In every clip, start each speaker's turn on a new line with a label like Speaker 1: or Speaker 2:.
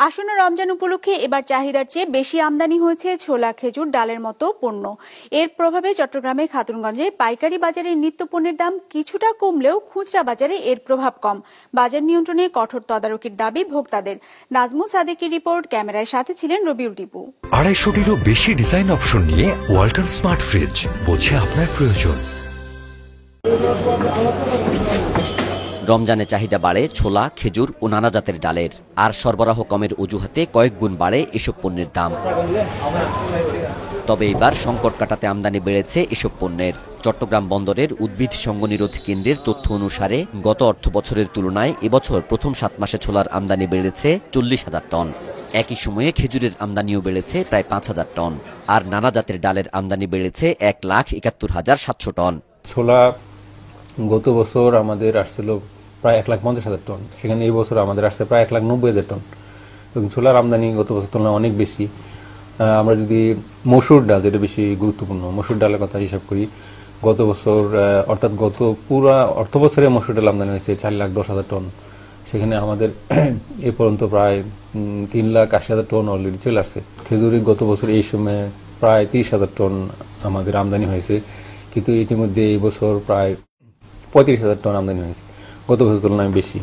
Speaker 1: আসন্ন রমজান উপলক্ষে এবার চাহিদার চেয়ে বেশি আমদানি হয়েছে ছোলা, খেজুর, ডালের মতো পণ্য। এর প্রভাবে চট্টগ্রামে খাতুনগঞ্জে পাইকারি বাজারে নিত্যপণ্যের দাম কিছুটা কমলেও খুচরা বাজারে এর প্রভাব কম। বাজার নিয়ন্ত্রণে কঠোর তদারকির দাবি ভোক্তাদের। নাজমুল সাদেকের রিপোর্ট, ক্যামেরায় সাথে ছিলেন রবিউল টিপু।
Speaker 2: 250-টিরও বেশি ডিজাইন অপশন নিয়ে ওয়ালটন স্মার্ট ফ্রিজ, বোঝে আপনার প্রয়োজন।
Speaker 3: রমজানে চাহিদা বাড়ে ছোলা, খেজুর ও নানা জাতের ডালের, আর সরবরাহ কমের অজুহাতে কয়েক গুণ বাড়ে এসব পণ্যের দাম। তবে এবার সংকট কাটাতে আমদানি বেড়েছে এসব পণ্যের। চট্টগ্রাম বন্দরের উদ্ভিদ সংঘনিরোধ কেন্দ্রের তথ্য অনুসারে গত অর্থ বছরের তুলনায় এবছর প্রথম 7 মাসে ছোলার আমদানি বেড়েছে 40,000 টন। একই সময়ে খেজুরের আমদানিও বেড়েছে প্রায় 5,000 টন, আর নানা জাতের ডালের আমদানি বেড়েছে 1,71,700 টন।
Speaker 4: ছোলা গত বছর আমাদের আসছিল প্রায় 1,50,000 টন, সেখানে এই বছর আমাদের আসছে প্রায় 1,90,000 টন। এবং ছোলার আমদানি গত বছর তুলনায় অনেক বেশি। আমরা যদি মসুর ডাল, যেটা বেশি গুরুত্বপূর্ণ, মসুর ডালের কথা হিসাব করি, গত বছর অর্থাৎ গত পুরা অর্থ বছরে মসুর ডাল আমদানি হয়েছে 4,10,000 টন। সেখানে আমাদের এ পর্যন্ত প্রায় 3,80,000 টন অলরেডি চলে আসছে। খেজুরি গত বছর এই সময় প্রায় 30,000 টন আমাদের আমদানি হয়েছে, কিন্তু ইতিমধ্যে এই বছর প্রায় 35,000 টন আমদানি হয়েছে, গত বছর তুলনায় বেশি।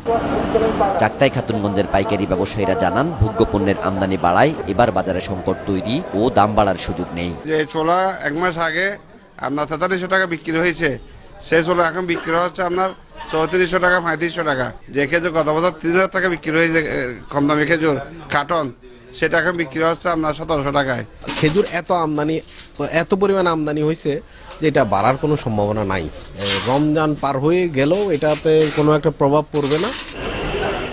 Speaker 3: চাকতাই খাতুনগঞ্জের পাইকারি ব্যবসায়ীরা জানান, ভোগ্যপণ্যের আমদানি বাড়ায় এবার বাজারে সংকট তৈরি ও দাম বাড়ার সুযোগ নেই।
Speaker 5: যে ছোলা 1 মাস আগে আপনার 4300 টাকা বিক্রি হয়েছে, সেই ছোলা এখন বিক্রি হচ্ছে আপনার 3400 টাকা, 3500 টাকা। যে খেজুর গত বছর 3,000 টাকা বিক্রি হয়েছে কম দামি খেজুর কার্টন, সেটা এখন বিক্রি হচ্ছে আপনার 1700 টাকায়।
Speaker 6: খেজুর এত পরিমাণ আমদানি হয়েছে যে এটা বাড়ার কোনো সম্ভাবনা নাই। রমজান পার হয়ে গেলেও এটাতে কোনো একটা প্রভাব পড়বে না।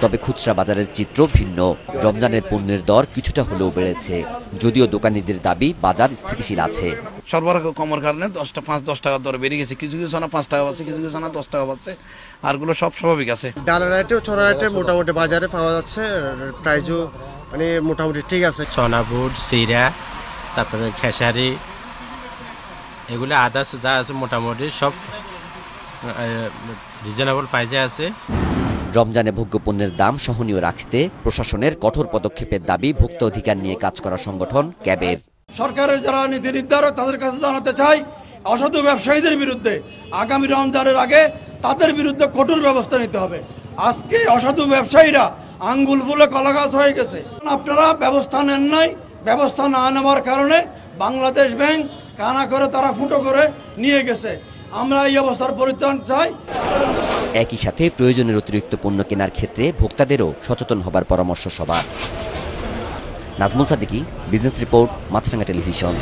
Speaker 3: তবে খুচরা বাজারের চিত্র ভিন্ন। রমজানের পণ্যের দর কিছুটা হলেও বেড়েছে, যদিও দোকানীদের দাবি বাজার স্থিতিশীল আছে।
Speaker 7: সরবরাহ কমার কারণে 5-10 টাকা দর বেড়ে গেছে, কিছু কিছু না 5 টাকা পাচ্ছে, কিছু কিছু না 10 টাকা পাচ্ছে, আরগুলো সব স্বাভাবিক আছে।
Speaker 8: ডালের রেটে ছোলা রেটে মোটামুটি বাজারে পাওয়া যাচ্ছে, প্রাইসও মানে মোটামুটি ঠিক আছে।
Speaker 9: চনা বুট, সিরা, তারপরে খেসারি, এগুলো আদার্স যা আছে মোটামুটি সব রিজনেবল প্রাইসে আছে।
Speaker 3: রমজানে ভোগ্যপণ্যের দাম সহনীয় রাখতে প্রশাসনের কঠোর পদক্ষেপের দাবি ভোক্তা অধিকার নিয়ে কাজ করা সংগঠন ক্যাবের।
Speaker 10: সরকারের যারা নীতি নির্ধারক তাদের কাছে জানাতে চাই, অসাধু ব্যবসায়ীদের বিরুদ্ধে আগামী রমজানের আগে তাদের বিরুদ্ধে কঠোর ব্যবস্থা নিতে হবে। আজকে অসাধু ব্যবসায়ীরা আঙ্গুল ফুলে কলাগাছ হয়ে গেছে। আপনারা ব্যবস্থা নেন নাই, ব্যবস্থা না নেওয়ার কারণে বাংলাদেশ ব্যাংক কানা করে তারা ফুটো করে নিয়ে গেছে। আমরা এই অবস্থার পরিত্রাণ চাই।
Speaker 3: একই সাথে প্রয়োজনের অতিরিক্ত পণ্য কেনার ক্ষেত্রে ভোক্তাদেরও সচেতন হবার পরামর্শ সবার। নাজমুল সাদেকি, বিজনেস রিপোর্ট, মাছরাঙা টেলিভিশন।